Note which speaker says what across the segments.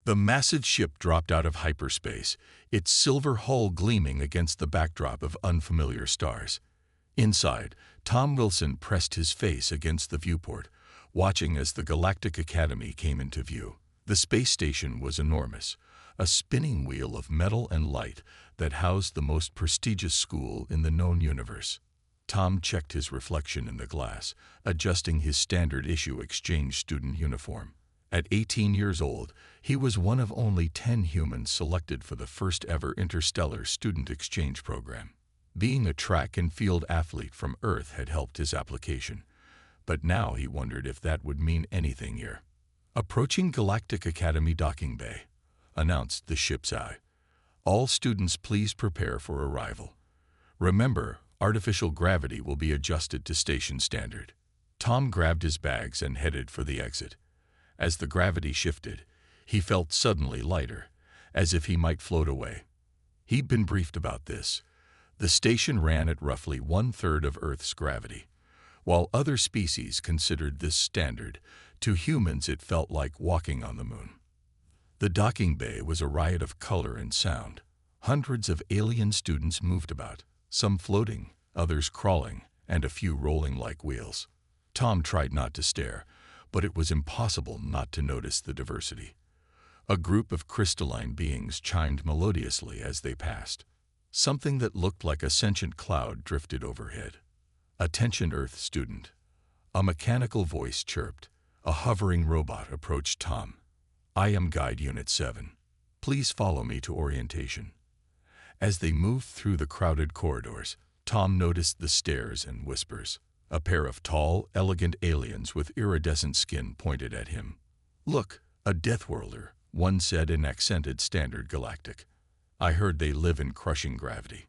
Speaker 1: The massive ship dropped out of hyperspace, its silver hull gleaming against the backdrop of unfamiliar stars. Inside, Tom Wilson pressed his face against the viewport, watching as the Galactic Academy came into view. The space station was enormous, a spinning wheel of metal and light that housed the most prestigious school in the known universe. Tom checked his reflection in the glass, adjusting his standard-issue exchange student uniform. At 18 years old, he was one of only 10 humans selected for the first-ever interstellar student exchange program. Being a track and field athlete from Earth had helped his application, but now he wondered if that would mean anything here. "Approaching Galactic Academy docking bay," announced the ship's eye. "All students please prepare for arrival. Remember, artificial gravity will be adjusted to station standard." Tom grabbed his bags and headed for the exit. As the gravity shifted, he felt suddenly lighter, as if he might float away. He'd been briefed about this. The station ran at roughly 1/3 of Earth's gravity. While other species considered this standard, to humans it felt like walking on the moon. The docking bay was a riot of color and sound. Hundreds of alien students moved about, some floating, others crawling, and a few rolling like wheels. Tom tried not to stare, but it was impossible not to notice the diversity. A group of crystalline beings chimed melodiously as they passed. Something that looked like a sentient cloud drifted overhead. "Attention, Earth student." A mechanical voice chirped. A hovering robot approached Tom. "I am Guide Unit 7. Please follow me to orientation." As they moved through the crowded corridors, Tom noticed the stares and whispers. A pair of tall, elegant aliens with iridescent skin pointed at him. "Look, a Deathworlder," one said in accented standard galactic. "I heard they live in crushing gravity."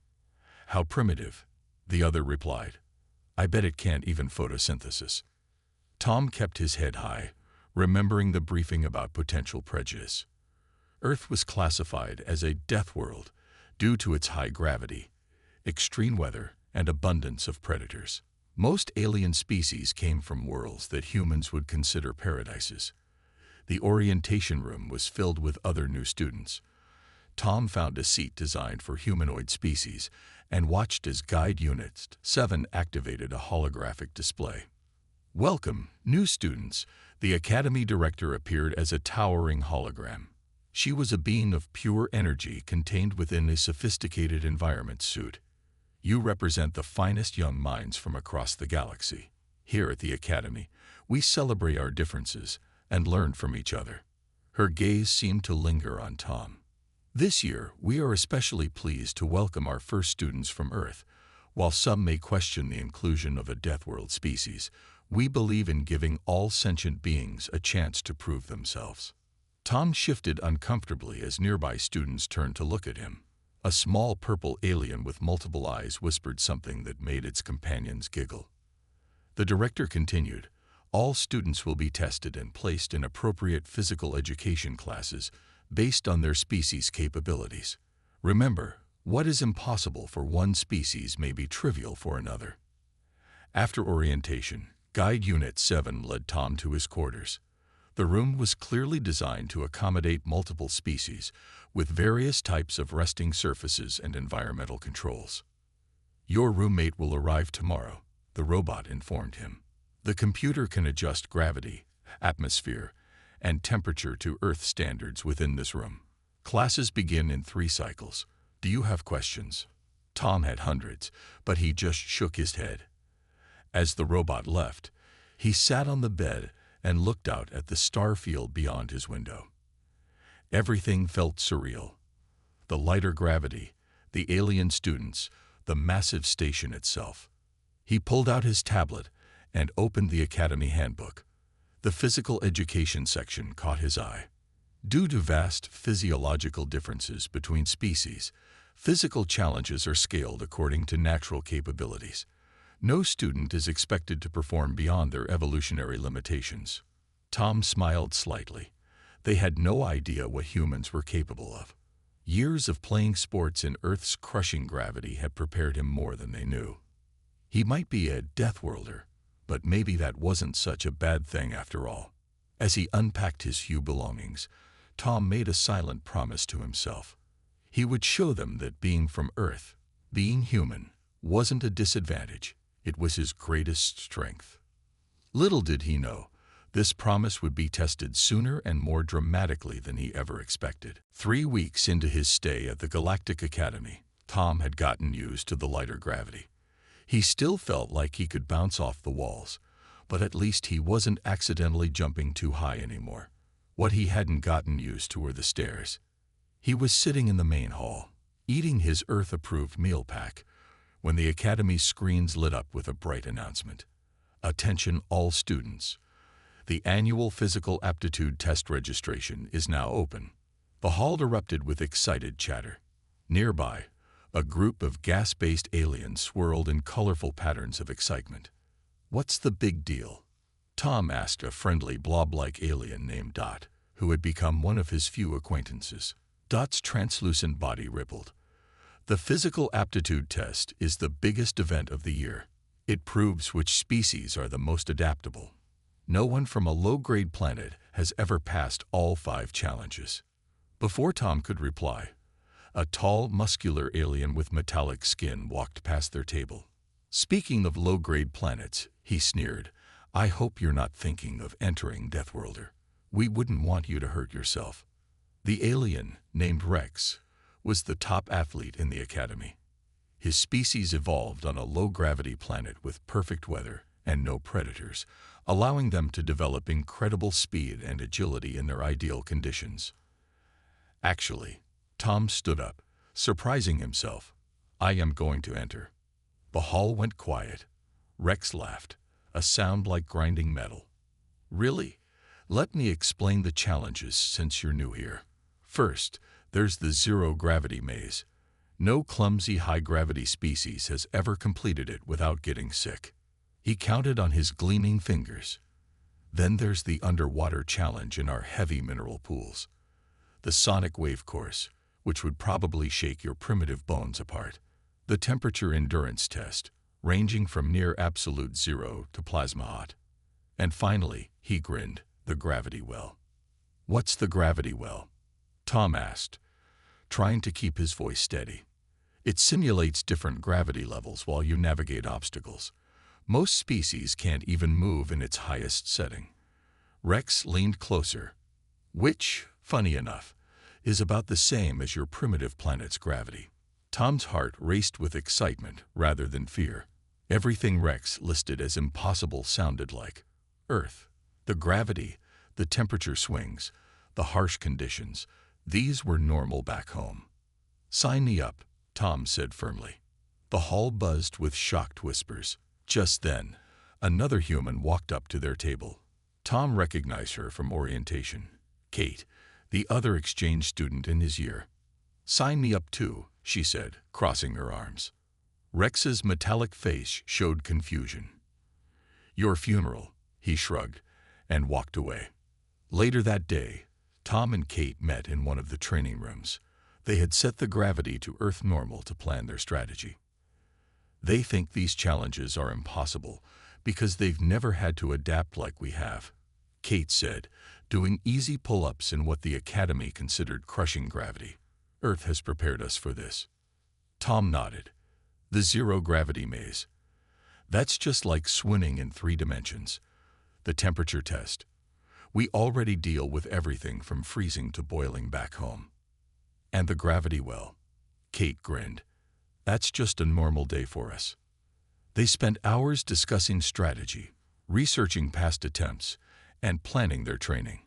Speaker 1: "How primitive," the other replied. "I bet it can't even photosynthesis." Tom kept his head high, remembering the briefing about potential prejudice. Earth was classified as a death world due to its high gravity, extreme weather, and abundance of predators. Most alien species came from worlds that humans would consider paradises. The orientation room was filled with other new students. Tom found a seat designed for humanoid species and watched as Guide Unit 7 activated a holographic display. "Welcome, new students." The Academy director appeared as a towering hologram. She was a being of pure energy contained within a sophisticated environment suit. "You represent the finest young minds from across the galaxy. Here at the Academy, we celebrate our differences and learn from each other." Her gaze seemed to linger on Tom. "This year, we are especially pleased to welcome our first students from Earth. While some may question the inclusion of a Deathworld species, we believe in giving all sentient beings a chance to prove themselves." Tom shifted uncomfortably as nearby students turned to look at him. A small purple alien with multiple eyes whispered something that made its companions giggle. The director continued, "All students will be tested and placed in appropriate physical education classes based on their species' capabilities. Remember, what is impossible for one species may be trivial for another." After orientation, Guide Unit 7 led Tom to his quarters. The room was clearly designed to accommodate multiple species, with various types of resting surfaces and environmental controls. "Your roommate will arrive tomorrow," the robot informed him. "The computer can adjust gravity, atmosphere, and temperature to Earth standards within this room. Classes begin in 3 cycles. Do you have questions?" Tom had hundreds, but he just shook his head. As the robot left, he sat on the bed and looked out at the star field beyond his window. Everything felt surreal. The lighter gravity, the alien students, the massive station itself. He pulled out his tablet and opened the Academy handbook. The physical education section caught his eye. Due to vast physiological differences between species, physical challenges are scaled according to natural capabilities. No student is expected to perform beyond their evolutionary limitations. Tom smiled slightly. They had no idea what humans were capable of. Years of playing sports in Earth's crushing gravity had prepared him more than they knew. He might be a Deathworlder, but maybe that wasn't such a bad thing after all. As he unpacked his few belongings, Tom made a silent promise to himself. He would show them that being from Earth, being human, wasn't a disadvantage. It was his greatest strength. Little did he know, this promise would be tested sooner and more dramatically than he ever expected. 3 weeks into his stay at the Galactic Academy, Tom had gotten used to the lighter gravity. He still felt like he could bounce off the walls, but at least he wasn't accidentally jumping too high anymore. What he hadn't gotten used to were the stairs. He was sitting in the main hall, eating his Earth-approved meal pack, when the Academy's screens lit up with a bright announcement. Attention all students. The annual physical aptitude test registration is now open. The hall erupted with excited chatter. Nearby, a group of gas-based aliens swirled in colorful patterns of excitement. "What's the big deal?" Tom asked a friendly blob-like alien named Dot, who had become one of his few acquaintances. Dot's translucent body rippled. "The physical aptitude test is the biggest event of the year. It proves which species are the most adaptable. No one from a low-grade planet has ever passed all 5 challenges." Before Tom could reply, a tall, muscular alien with metallic skin walked past their table. "Speaking of low-grade planets," he sneered, "I hope you're not thinking of entering Deathworlder. We wouldn't want you to hurt yourself." The alien, named Rex, was the top athlete in the Academy. His species evolved on a low-gravity planet with perfect weather and no predators, allowing them to develop incredible speed and agility in their ideal conditions. "Actually," Tom stood up, surprising himself, "I am going to enter." The hall went quiet. Rex laughed, a sound like grinding metal. "Really? Let me explain the challenges since you're new here. First, there's the zero-gravity maze. No clumsy high-gravity species has ever completed it without getting sick." He counted on his gleaming fingers. "Then there's the underwater challenge in our heavy mineral pools. The sonic wave course, which would probably shake your primitive bones apart. The temperature endurance test, ranging from near absolute zero to plasma hot. And finally," he grinned, "the gravity well." "What's the gravity well?" Tom asked, trying to keep his voice steady. "It simulates different gravity levels while you navigate obstacles. Most species can't even move in its highest setting." Rex leaned closer. "Which, funny enough, is about the same as your primitive planet's gravity." Tom's heart raced with excitement rather than fear. Everything Rex listed as impossible sounded like Earth. The gravity, the temperature swings, the harsh conditions, these were normal back home. "Sign me up," Tom said firmly. The hall buzzed with shocked whispers. Just then, another human walked up to their table. Tom recognized her from orientation. Kate, the other exchange student in his year. "Sign me up too," she said, crossing her arms. Rex's metallic face showed confusion. "Your funeral," he shrugged, and walked away. Later that day, Tom and Kate met in one of the training rooms. They had set the gravity to Earth normal to plan their strategy. "They think these challenges are impossible because they've never had to adapt like we have," Kate said, doing easy pull-ups in what the Academy considered crushing gravity. "Earth has prepared us for this." Tom nodded. "The zero-gravity maze. That's just like swimming in 3 dimensions. The temperature test. We already deal with everything from freezing to boiling back home." "And the gravity well," Kate grinned. "That's just a normal day for us." They spent hours discussing strategy, researching past attempts, and planning their training.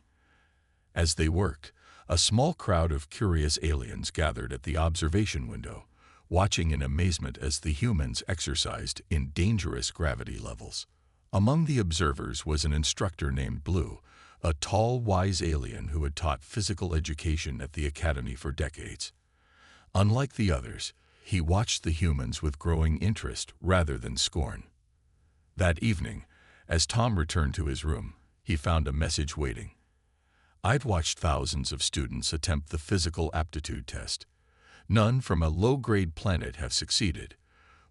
Speaker 1: As they worked, a small crowd of curious aliens gathered at the observation window, watching in amazement as the humans exercised in dangerous gravity levels. Among the observers was an instructor named Blue, a tall, wise alien who had taught physical education at the Academy for decades. Unlike the others, he watched the humans with growing interest rather than scorn. That evening, as Tom returned to his room, he found a message waiting. "I've watched thousands of students attempt the physical aptitude test. None from a low-grade planet have succeeded,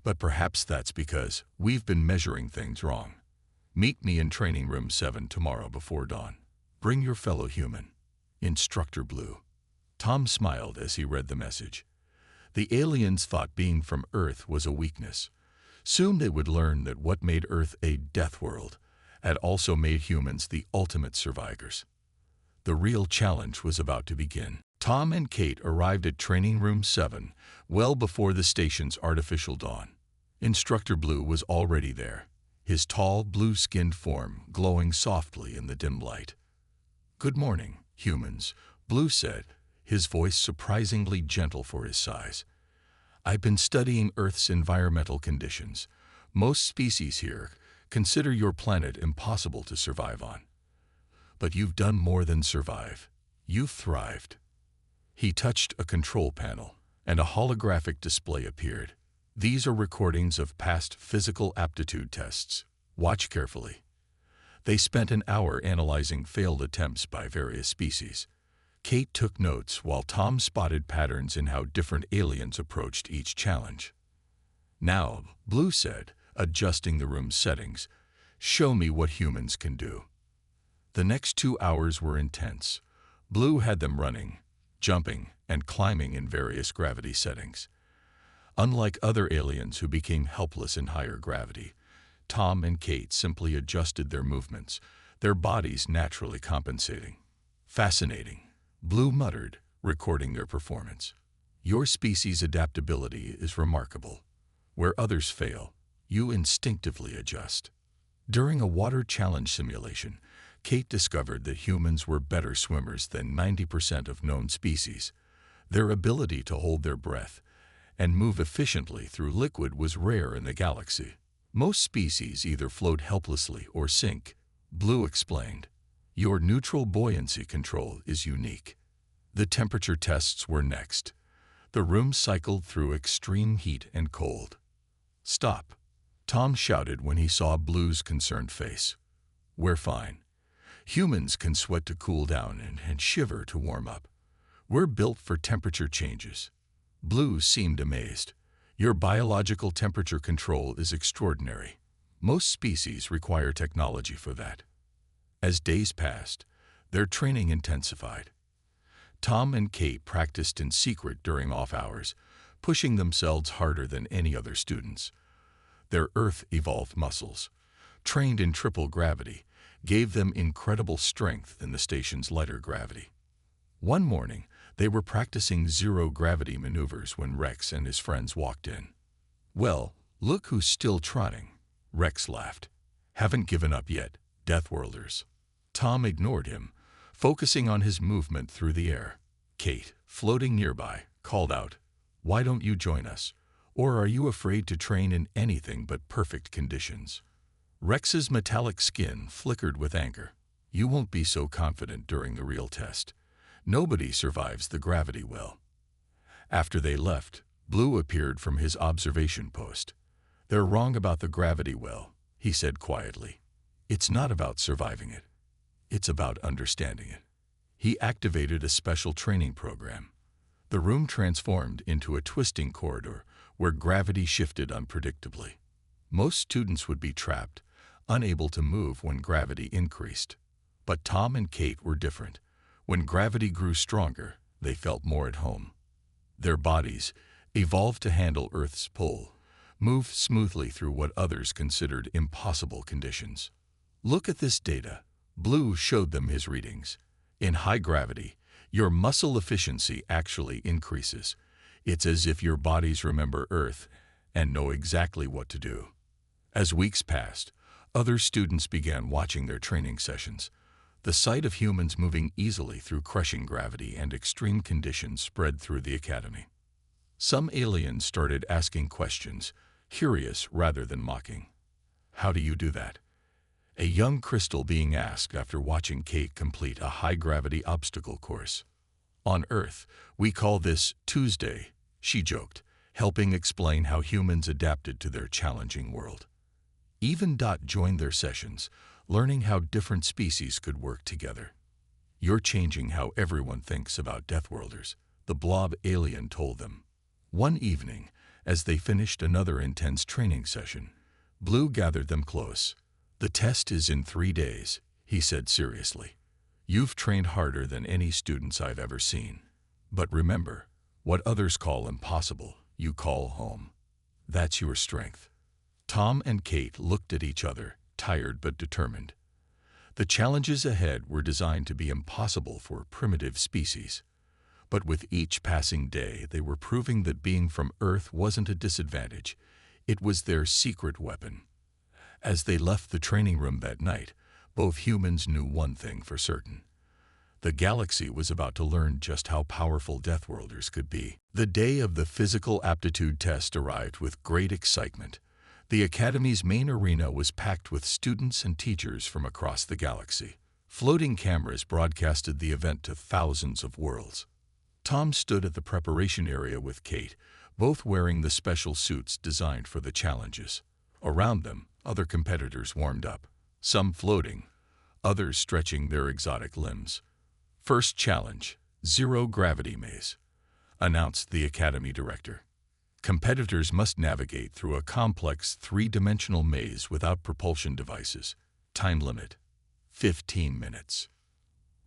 Speaker 1: but perhaps that's because we've been measuring things wrong. Meet me in training room 7 tomorrow before dawn. Bring your fellow human." Instructor Blue. Tom smiled as he read the message. The aliens thought being from Earth was a weakness. Soon they would learn that what made Earth a death world had also made humans the ultimate survivors. The real challenge was about to begin. Tom and Kate arrived at Training Room 7 well before the station's artificial dawn. Instructor Blue was already there, his tall, blue-skinned form glowing softly in the dim light. "Good morning, humans," Blue said, his voice surprisingly gentle for his size. "I've been studying Earth's environmental conditions. Most species here consider your planet impossible to survive on. But you've done more than survive. You've thrived." He touched a control panel, and a holographic display appeared. "These are recordings of past physical aptitude tests. Watch carefully." They spent an hour analyzing failed attempts by various species. Kate took notes while Tom spotted patterns in how different aliens approached each challenge. "Now," Blue said, adjusting the room's settings, "show me what humans can do." The next 2 hours were intense. Blue had them running, jumping, and climbing in various gravity settings. Unlike other aliens who became helpless in higher gravity, Tom and Kate simply adjusted their movements, their bodies naturally compensating. "Fascinating," Blue muttered, recording their performance. "Your species' adaptability is remarkable. Where others fail, you instinctively adjust." During a water challenge simulation, Kate discovered that humans were better swimmers than 90% of known species. Their ability to hold their breath and move efficiently through liquid was rare in the galaxy. "Most species either float helplessly or sink," Blue explained. "Your neutral buoyancy control is unique." The temperature tests were next. The room cycled through extreme heat and cold. "Stop," Tom shouted when he saw Blue's concerned face. "We're fine. Humans can sweat to cool down and shiver to warm up. We're built for temperature changes." Blue seemed amazed. "Your biological temperature control is extraordinary. Most species require technology for that." As days passed, their training intensified. Tom and Kate practiced in secret during off hours, pushing themselves harder than any other students. Their Earth-evolved muscles, trained in triple gravity, gave them incredible strength in the station's lighter gravity. One morning, they were practicing zero-gravity maneuvers when Rex and his friends walked in. "Well, look who's still trotting," Rex laughed. "Haven't given up yet, Deathworlders." Tom ignored him, focusing on his movement through the air. Kate, floating nearby, called out, "Why don't you join us? Or are you afraid to train in anything but perfect conditions?" Rex's metallic skin flickered with anger. "You won't be so confident during the real test. Nobody survives the gravity well." After they left, Blue appeared from his observation post. "They're wrong about the gravity well," he said quietly. "It's not about surviving it. It's about understanding it." He activated a special training program. The room transformed into a twisting corridor where gravity shifted unpredictably. Most students would be trapped, unable to move when gravity increased. But Tom and Kate were different. When gravity grew stronger, they felt more at home. Their bodies, evolved to handle Earth's pull, moved smoothly through what others considered impossible conditions. "Look at this data." Blue showed them his readings. "In high gravity, your muscle efficiency actually increases. It's as if your bodies remember Earth and know exactly what to do." As weeks passed, other students began watching their training sessions. The sight of humans moving easily through crushing gravity and extreme conditions spread through the academy. Some aliens started asking questions, curious rather than mocking. "How do you do that?" A young crystal being asked after watching Kate complete a high-gravity obstacle course. "On Earth, we call this Tuesday," she joked, helping explain how humans adapted to their challenging world. Even Dot joined their sessions, learning how different species could work together. "You're changing how everyone thinks about Deathworlders," the blob alien told them. One evening, as they finished another intense training session, Blue gathered them close. "The test is in 3 days," he said seriously. You've trained harder than any students I've ever seen. But remember, what others call impossible, you call home. That's your strength." Tom and Kate looked at each other, tired but determined. The challenges ahead were designed to be impossible for primitive species. But with each passing day, they were proving that being from Earth wasn't a disadvantage. It was their secret weapon. As they left the training room that night, both humans knew one thing for certain. The galaxy was about to learn just how powerful Deathworlders could be. The day of the physical aptitude test arrived with great excitement. The Academy's main arena was packed with students and teachers from across the galaxy. Floating cameras broadcasted the event to thousands of worlds. Tom stood at the preparation area with Kate, both wearing the special suits designed for the challenges. Around them, other competitors warmed up, some floating, others stretching their exotic limbs. "First challenge, Zero Gravity Maze," announced the Academy director. Competitors must navigate through a complex three-dimensional maze without propulsion devices. Time limit, 15 minutes.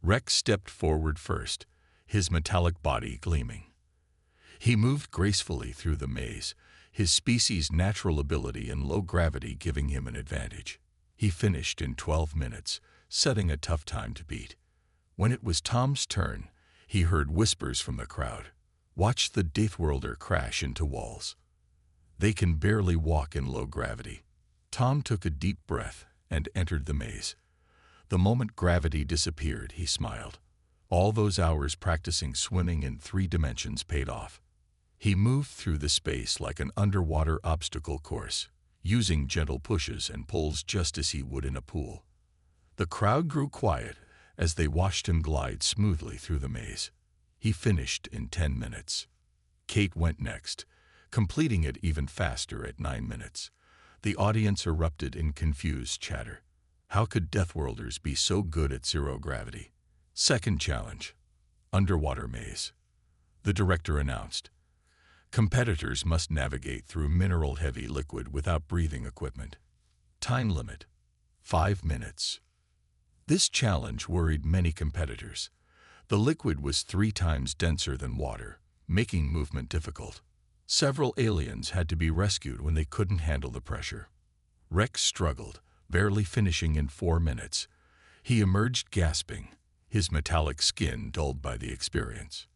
Speaker 1: Rex stepped forward first, his metallic body gleaming. He moved gracefully through the maze, his species' natural ability in low gravity giving him an advantage. He finished in 12 minutes, setting a tough time to beat. When it was Tom's turn, he heard whispers from the crowd. "Watch the Deathworlder crash into walls. They can barely walk in low gravity." Tom took a deep breath and entered the maze. The moment gravity disappeared, he smiled. All those hours practicing swimming in 3 dimensions paid off. He moved through the space like an underwater obstacle course, using gentle pushes and pulls just as he would in a pool. The crowd grew quiet as they watched him glide smoothly through the maze. He finished in 10 minutes. Kate went next, completing it even faster at 9 minutes. The audience erupted in confused chatter. How could Deathworlders be so good at zero gravity? Second challenge, Underwater Maze. The director announced. Competitors must navigate through mineral-heavy liquid without breathing equipment. Time limit, 5 minutes. This challenge worried many competitors. The liquid was 3 times denser than water, making movement difficult. Several aliens had to be rescued when they couldn't handle the pressure. Rex struggled, barely finishing in 4 minutes. He emerged gasping, his metallic skin dulled by the experience.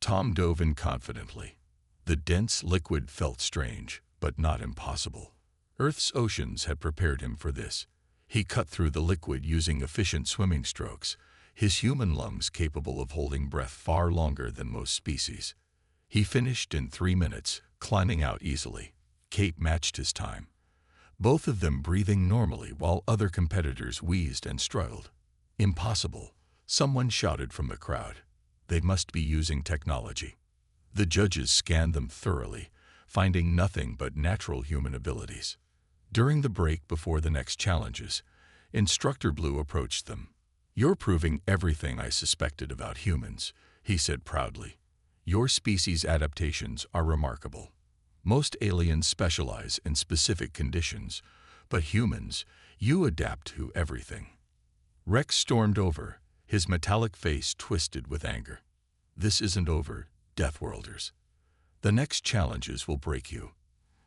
Speaker 1: Tom dove in confidently. The dense liquid felt strange, but not impossible. Earth's oceans had prepared him for this. He cut through the liquid using efficient swimming strokes, his human lungs capable of holding breath far longer than most species. He finished in 3 minutes, climbing out easily. Kate matched his time, both of them breathing normally while other competitors wheezed and struggled. "Impossible," someone shouted from the crowd. "They must be using technology." The judges scanned them thoroughly, finding nothing but natural human abilities. During the break before the next challenges, Instructor Blue approached them. "You're proving everything I suspected about humans," he said proudly. "Your species' adaptations are remarkable. Most aliens specialize in specific conditions, but humans, you adapt to everything." Rex stormed over, his metallic face twisted with anger. "This isn't over, Deathworlders. The next challenges will break you.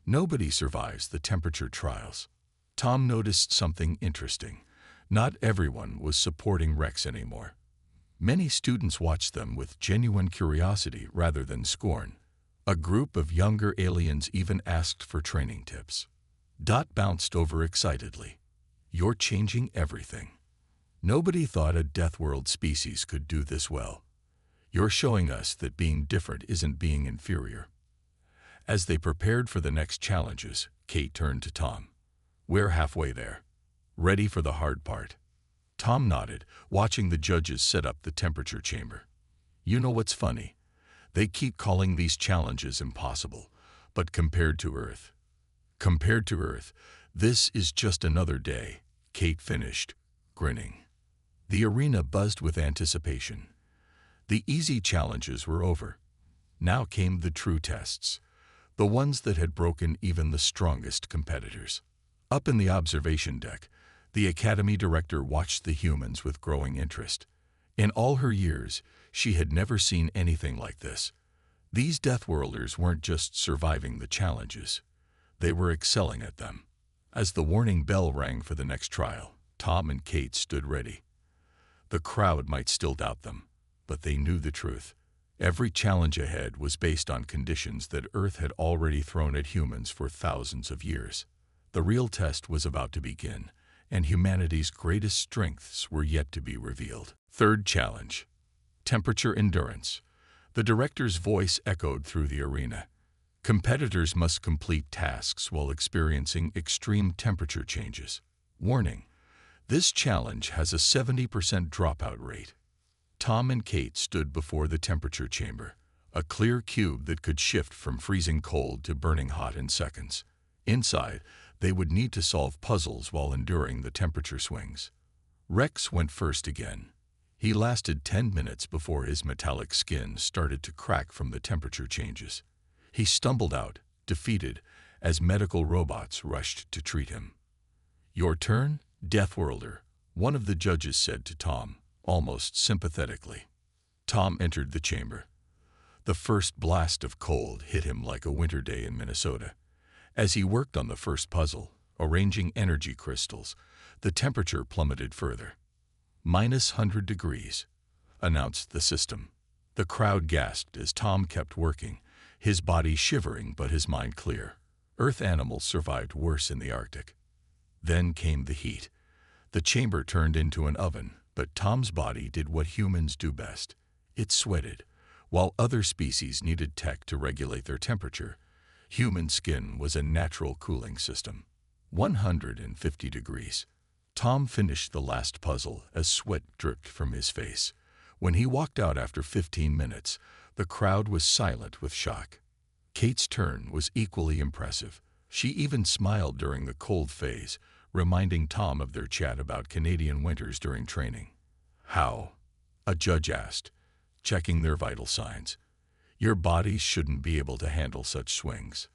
Speaker 1: Nobody survives the temperature trials." Tom noticed something interesting. Not everyone was supporting Rex anymore. Many students watched them with genuine curiosity rather than scorn. A group of younger aliens even asked for training tips. Dot bounced over excitedly. "You're changing everything. Nobody thought a Deathworld species could do this well. You're showing us that being different isn't being inferior." As they prepared for the next challenges, Kate turned to Tom. "We're halfway there. Ready for the hard part?" Tom nodded, watching the judges set up the temperature chamber. "You know what's funny? They keep calling these challenges impossible, but compared to Earth, this is just another day," Kate finished, grinning. The arena buzzed with anticipation. The easy challenges were over. Now came the true tests, the ones that had broken even the strongest competitors. Up in the observation deck, the Academy director watched the humans with growing interest. In all her years, she had never seen anything like this. These Deathworlders weren't just surviving the challenges. They were excelling at them. As the warning bell rang for the next trial, Tom and Kate stood ready. The crowd might still doubt them, but they knew the truth. Every challenge ahead was based on conditions that Earth had already thrown at humans for thousands of years. The real test was about to begin, and humanity's greatest strengths were yet to be revealed. Third challenge: temperature endurance. The director's voice echoed through the arena. Competitors must complete tasks while experiencing extreme temperature changes. Warning: this challenge has a 70% dropout rate. Tom and Kate stood before the temperature chamber, a clear cube that could shift from freezing cold to burning hot in seconds. Inside, they would need to solve puzzles while enduring the temperature swings. Rex went first again. He lasted 10 minutes before his metallic skin started to crack from the temperature changes. He stumbled out, defeated, as medical robots rushed to treat him. "Your turn, Deathworlder," one of the judges said to Tom, almost sympathetically. Tom entered the chamber. The first blast of cold hit him like a winter day in Minnesota. As he worked on the first puzzle, arranging energy crystals, the temperature plummeted further. -100 degrees, announced the system. The crowd gasped as Tom kept working, his body shivering but his mind clear. Earth animals survived worse in the Arctic. Then came the heat. The chamber turned into an oven, but Tom's body did what humans do best. It sweated. While other species needed tech to regulate their temperature, human skin was a natural cooling system. 150 degrees. Tom finished the last puzzle as sweat dripped from his face. When he walked out after 15 minutes, the crowd was silent with shock. Kate's turn was equally impressive. She even smiled during the cold phase, reminding Tom of their chat about Canadian winters during training. "How?" a judge asked, checking their vital signs. "Your body shouldn't be able to handle such swings."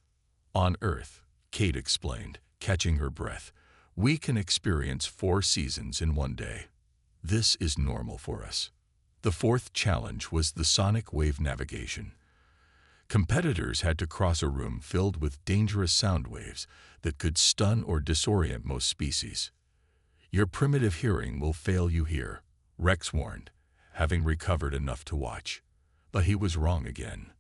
Speaker 1: "On Earth," Kate explained, catching her breath, "we can experience 4 seasons in one day. This is normal for us." The fourth challenge was the sonic wave navigation. Competitors had to cross a room filled with dangerous sound waves that could stun or disorient most species. "Your primitive hearing will fail you here," Rex warned, having recovered enough to watch. But he was wrong again.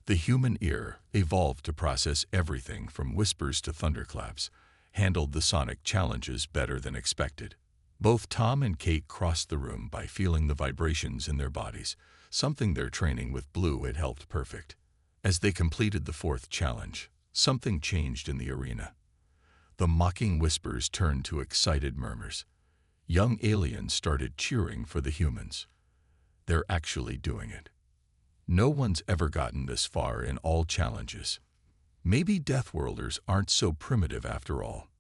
Speaker 1: The human ear, evolved to process everything from whispers to thunderclaps, handled the sonic challenges better than expected. Both Tom and Kate crossed the room by feeling the vibrations in their bodies, something their training with Blue had helped perfect. As they completed the fourth challenge, something changed in the arena. The mocking whispers turned to excited murmurs. Young aliens started cheering for the humans. They're actually doing it. No one's ever gotten this far in all challenges. Maybe Deathworlders aren't so primitive after all.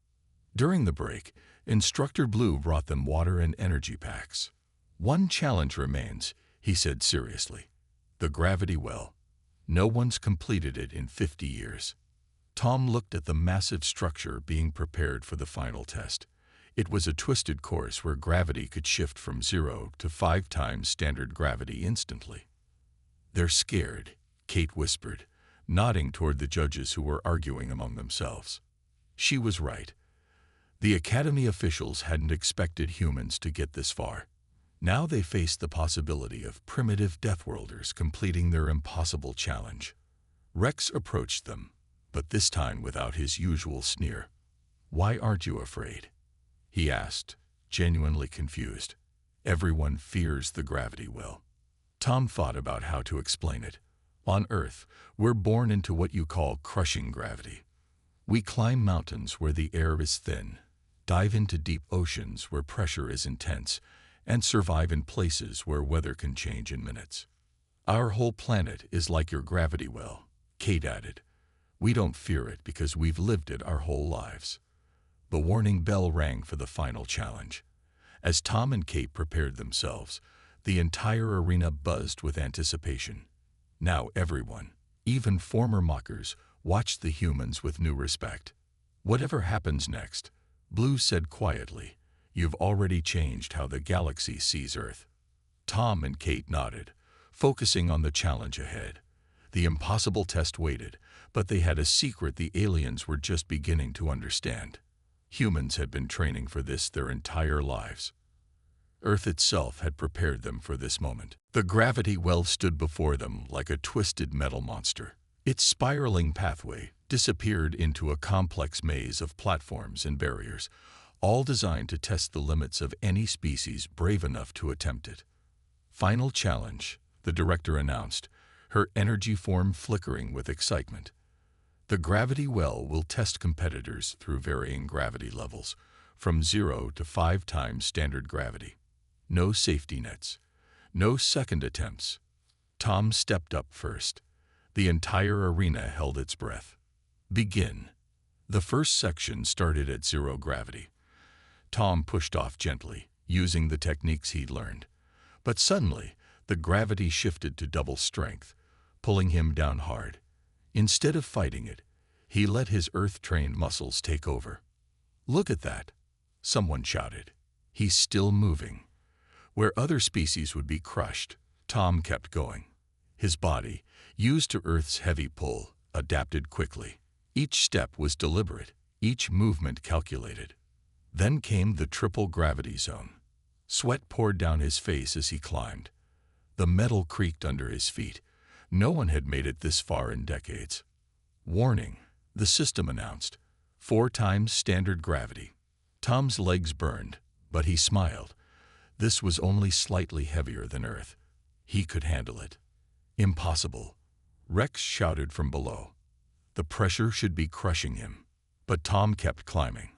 Speaker 1: During the break, Instructor Blue brought them water and energy packs. "One challenge remains," he said seriously. "The gravity well. No one's completed it in 50 years. Tom looked at the massive structure being prepared for the final test. It was a twisted course where gravity could shift from 0 to 5 times standard gravity instantly. "They're scared," Kate whispered, nodding toward the judges who were arguing among themselves. She was right. The Academy officials hadn't expected humans to get this far. Now they faced the possibility of primitive Deathworlders completing their impossible challenge. Rex approached them, but this time without his usual sneer. "Why aren't you afraid?" he asked, genuinely confused. "Everyone fears the gravity well." Tom thought about how to explain it. "On Earth, we're born into what you call crushing gravity. We climb mountains where the air is thin, dive into deep oceans where pressure is intense, and survive in places where weather can change in minutes. Our whole planet is like your gravity well," Kate added. "We don't fear it because we've lived it our whole lives." The warning bell rang for the final challenge. As Tom and Kate prepared themselves, the entire arena buzzed with anticipation. Now everyone, even former mockers, watched the humans with new respect. "Whatever happens next," Blue said quietly, "you've already changed how the galaxy sees Earth." Tom and Kate nodded, focusing on the challenge ahead. The impossible test waited, but they had a secret the aliens were just beginning to understand. Humans had been training for this their entire lives. Earth itself had prepared them for this moment. The gravity well stood before them like a twisted metal monster. Its spiraling pathway disappeared into a complex maze of platforms and barriers, all designed to test the limits of any species brave enough to attempt it. Final challenge, the director announced, her energy form flickering with excitement. The gravity well will test competitors through varying gravity levels, from 0 to 5 times standard gravity. No safety nets. No second attempts. Tom stepped up first. The entire arena held its breath. Begin. The first section started at 0 gravity. Tom pushed off gently, using the techniques he'd learned. But suddenly, the gravity shifted to double strength, pulling him down hard. Instead of fighting it, he let his earth-trained muscles take over. "Look at that," someone shouted. "He's still moving." Where other species would be crushed, Tom kept going. His body, used to Earth's heavy pull, adapted quickly. Each step was deliberate, each movement calculated. Then came the triple gravity zone. Sweat poured down his face as he climbed. The metal creaked under his feet. No one had made it this far in decades. "Warning," the system announced. 4 times standard gravity. Tom's legs burned, but he smiled. This was only slightly heavier than Earth. He could handle it. "Impossible," Rex shouted from below. The pressure should be crushing him. But Tom kept climbing.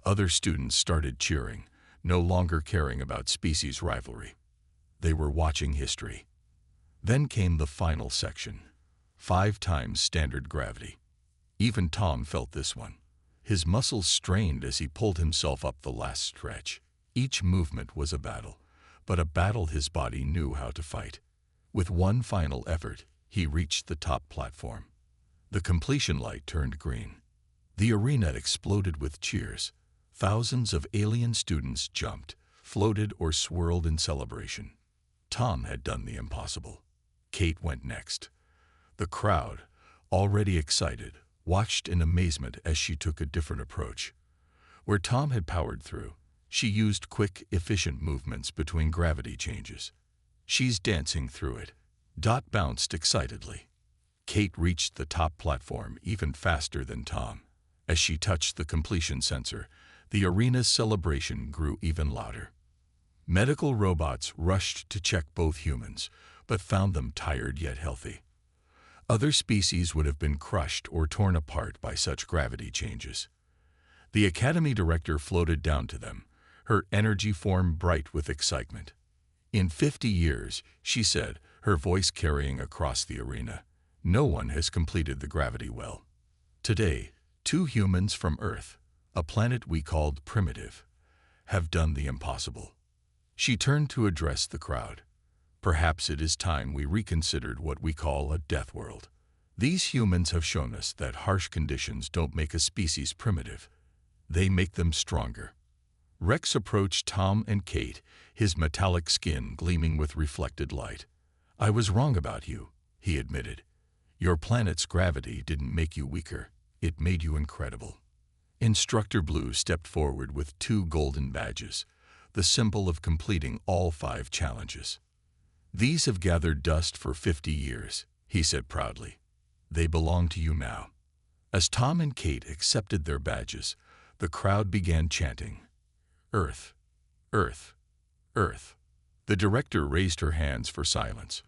Speaker 1: Other students started cheering, no longer caring about species rivalry. They were watching history. Then came the final section. 5 times standard gravity. Even Tom felt this one. His muscles strained as he pulled himself up the last stretch. Each movement was a battle, but a battle his body knew how to fight. With one final effort, he reached the top platform. The completion light turned green. The arena exploded with cheers. Thousands of alien students jumped, floated, or swirled in celebration. Tom had done the impossible. Kate went next. The crowd, already excited, watched in amazement as she took a different approach. Where Tom had powered through, she used quick, efficient movements between gravity changes. "She's dancing through it." Dot bounced excitedly. Kate reached the top platform even faster than Tom. As she touched the completion sensor, the arena's celebration grew even louder. Medical robots rushed to check both humans, but found them tired yet healthy. Other species would have been crushed or torn apart by such gravity changes. The academy director floated down to them, her energy form bright with excitement. "In 50 years, she said, her voice carrying across the arena, no one has completed the gravity well. Today, 2 humans from Earth, a planet we called primitive, have done the impossible." She turned to address the crowd. "Perhaps it is time we reconsidered what we call a death world. These humans have shown us that harsh conditions don't make a species primitive. They make them stronger." Rex approached Tom and Kate, his metallic skin gleaming with reflected light. "I was wrong about you," he admitted. "Your planet's gravity didn't make you weaker. It made you incredible." Instructor Blue stepped forward with 2 golden badges, the symbol of completing all 5 challenges. "These have gathered dust for 50 years, he said proudly. "They belong to you now." As Tom and Kate accepted their badges, the crowd began chanting, "Earth, Earth, Earth." The director raised her hands for silence.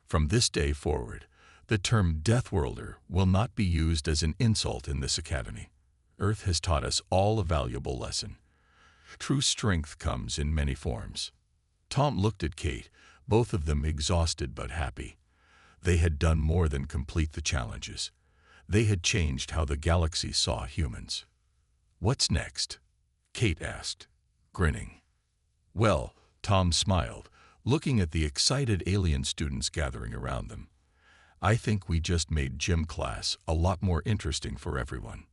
Speaker 1: "From this day forward, the term Deathworlder will not be used as an insult in this academy. Earth has taught us all a valuable lesson. True strength comes in many forms." Tom looked at Kate, both of them exhausted but happy. They had done more than complete the challenges. They had changed how the galaxy saw humans. "What's next?" Kate asked, grinning. "Well," Tom smiled, looking at the excited alien students gathering around them. "I think we just made gym class a lot more interesting for everyone."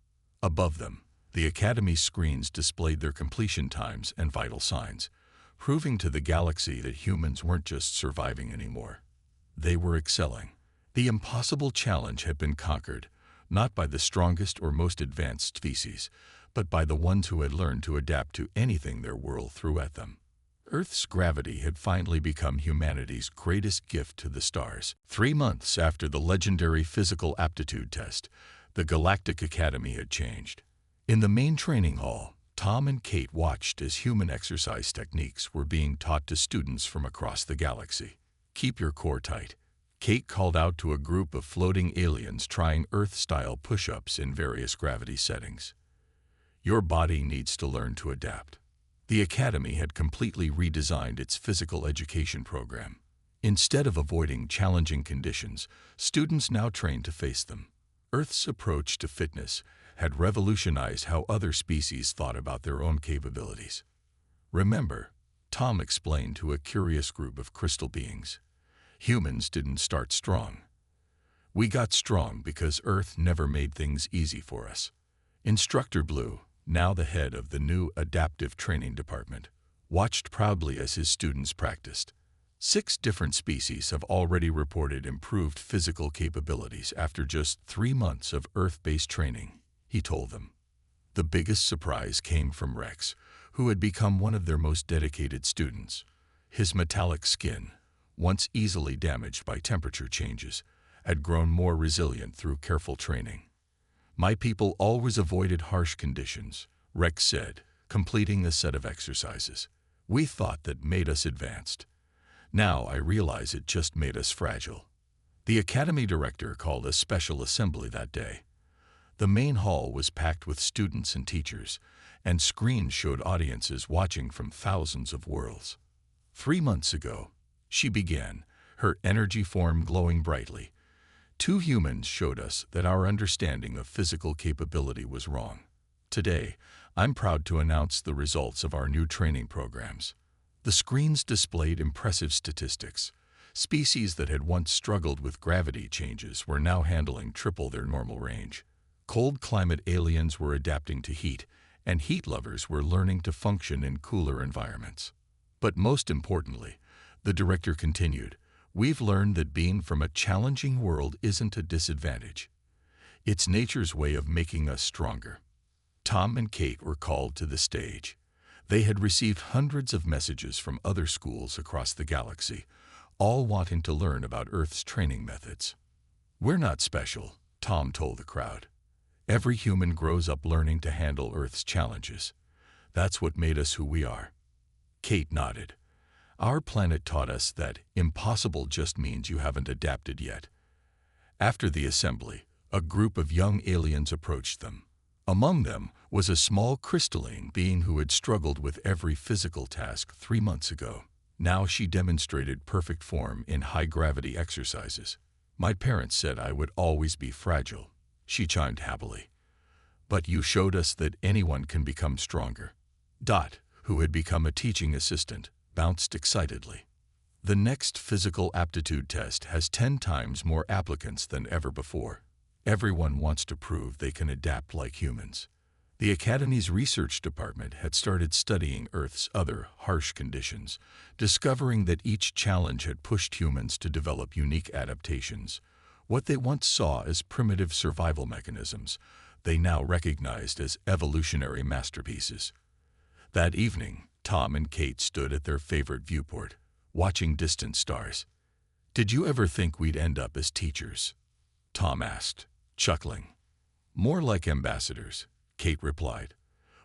Speaker 1: Above them, the academy screens displayed their completion times and vital signs. proving to the galaxy that humans weren't just surviving anymore. They were excelling. The impossible challenge had been conquered, not by the strongest or most advanced species, but by the ones who had learned to adapt to anything their world threw at them. Earth's gravity had finally become humanity's greatest gift to the stars. 3 months after the legendary physical aptitude test, the Galactic Academy had changed. In the main training hall, Tom and Kate watched as human exercise techniques were being taught to students from across the galaxy. "Keep your core tight," Kate called out to a group of floating aliens trying Earth-style push-ups in various gravity settings. "Your body needs to learn to adapt." The Academy had completely redesigned its physical education program. Instead of avoiding challenging conditions, students now trained to face them. Earth's approach to fitness had revolutionized how other species thought about their own capabilities. "Remember," Tom explained to a curious group of crystal beings, "humans didn't start strong. We got strong because Earth never made things easy for us." Instructor Blue, now the head of the new Adaptive Training Department, watched proudly as his students practiced. 6 different species have already reported improved physical capabilities after just 3 months of Earth-based training, he told them. The biggest surprise came from Rex, who had become one of their most dedicated students. His metallic skin, once easily damaged by temperature changes, had grown more resilient through careful training. "My people always avoided harsh conditions," Rex said, completing a set of exercises. "We thought that made us advanced. Now I realize it just made us fragile." The Academy director called a special assembly that day. The main hall was packed with students and teachers, and screens showed audiences watching from thousands of worlds. 3 months ago, she began, her energy form glowing brightly. 2 humans showed us that our understanding of physical capability was wrong. Today, I'm proud to announce the results of our new training programs. The screens displayed impressive statistics. Species that had once struggled with gravity changes were now handling triple their normal range. Cold climate aliens were adapting to heat, and heat lovers were learning to function in cooler environments. But most importantly, the director continued, "We've learned that being from a challenging world isn't a disadvantage. It's nature's way of making us stronger." Tom and Kate were called to the stage. They had received hundreds of messages from other schools across the galaxy, all wanting to learn about Earth's training methods. "We're not special," Tom told the crowd. "Every human grows up learning to handle Earth's challenges. That's what made us who we are." Kate nodded. "Our planet taught us that impossible just means you haven't adapted yet." After the assembly, a group of young aliens approached them. Among them was a small crystalline being who had struggled with every physical task 3 months ago. Now she demonstrated perfect form in high-gravity exercises. "My parents said I would always be fragile," she chimed happily. "But you showed us that anyone can become stronger." Dot, who had become a teaching assistant, bounced excitedly. "The next physical aptitude test has 10 times more applicants than ever before. Everyone wants to prove they can adapt like humans." The Academy's research department had started studying Earth's other harsh conditions, discovering that each challenge had pushed humans to develop unique adaptations. What they once saw as primitive survival mechanisms, they now recognized as evolutionary masterpieces. That evening, Tom and Kate stood at their favorite viewport, watching distant stars. "Did you ever think we'd end up as teachers?" Tom asked, chuckling. "More like ambassadors," Kate replied.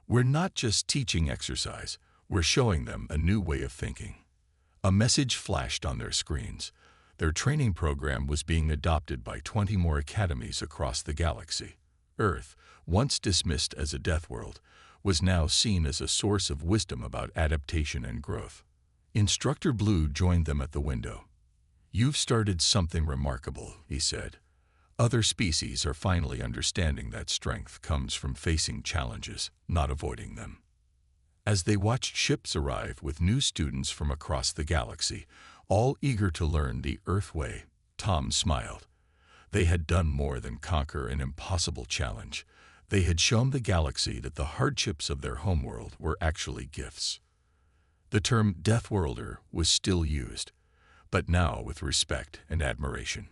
Speaker 1: "We're not just teaching exercise, we're showing them a new way of thinking." A message flashed on their screens. Their training program was being adopted by 20 more academies across the galaxy. Earth, once dismissed as a death world, was now seen as a source of wisdom about adaptation and growth. Instructor Blue joined them at the window. "You've started something remarkable," he said. "Other species are finally understanding that strength comes from facing challenges, not avoiding them." As they watched ships arrive with new students from across the galaxy, all eager to learn the Earth way, Tom smiled. They had done more than conquer an impossible challenge. They had shown the galaxy that the hardships of their homeworld were actually gifts. The term Deathworlder was still used, but now with respect and admiration.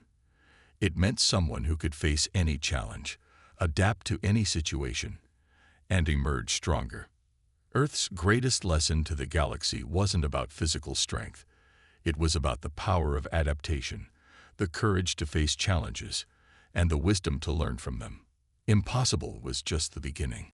Speaker 1: It meant someone who could face any challenge, adapt to any situation, and emerge stronger. Earth's greatest lesson to the galaxy wasn't about physical strength. It was about the power of adaptation, the courage to face challenges, and the wisdom to learn from them. Impossible was just the beginning.